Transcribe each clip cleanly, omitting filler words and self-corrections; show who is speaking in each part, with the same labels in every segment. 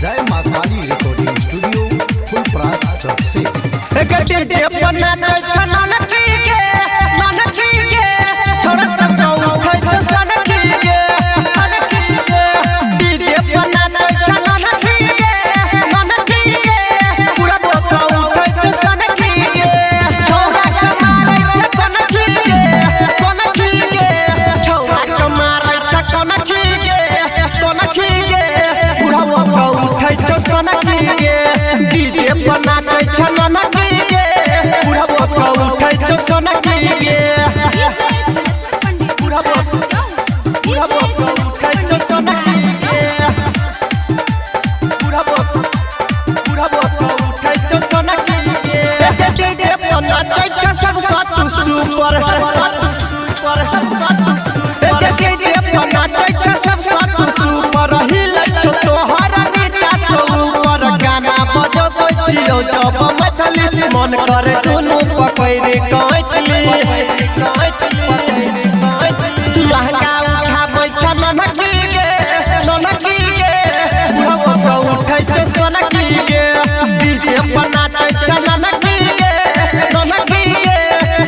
Speaker 1: जय मां काली recording studio Phulparas सबसे
Speaker 2: गड्डी अपना छनन के मन के छोड़ा सब उठै छ सन के डीजे अपना छनन के मन के पूरा बोका उठै छ सन के छोरा कमारै छ कोन के छोरा कमारै छ कोन के पूरा बोका उठै छ सन के डीजे अपना छनन पूरा बोका उठै छ सन के पूरा बोका उठै छ सन के पूरा बोका उठै छ सन के डीजे अपना सब सात सुपर डीजे अपना सब सात सुपर हिलै छ तोहर नीचा से ऊपर गाना बजबै छियौ जब मैथिली मन करे दुनू पकड़े कैटली लहंगा उठाबै छ ननकी गे पूरा बोका उठै छ सनकी गे डीजे अपना छ ननकी गे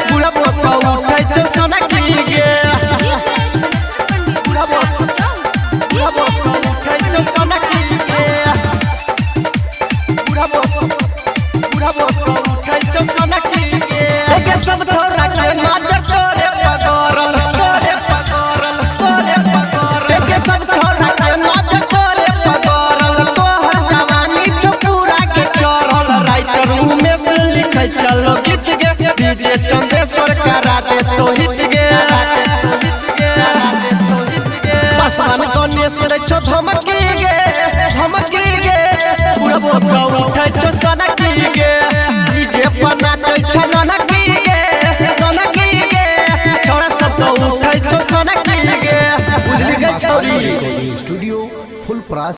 Speaker 2: पूरा बोका उठै छ सनकी गे पूरा बोका उठै छ सनकी गे पूरा बोका उठै छ सनकी गे एके सब छोरा के नजर तोरे पगरल एके सब छोरा के नजर तोरे पगरल तोहर जवानी छ पूरा के चढ़ल राइटर में से लिखै चलो गीत गे डीजे चंदेश्वर करा दे तो हिट गे आसमान गणेश रे छ धमकी गे पूरा बोका उठै छ सनकी गे डीजे अपना छ ननकी गे छोरा सब उठै छ सनकी गे बुझली गे छौरी
Speaker 1: रिकॉर्डिंग स्टूडियो फुलपरास।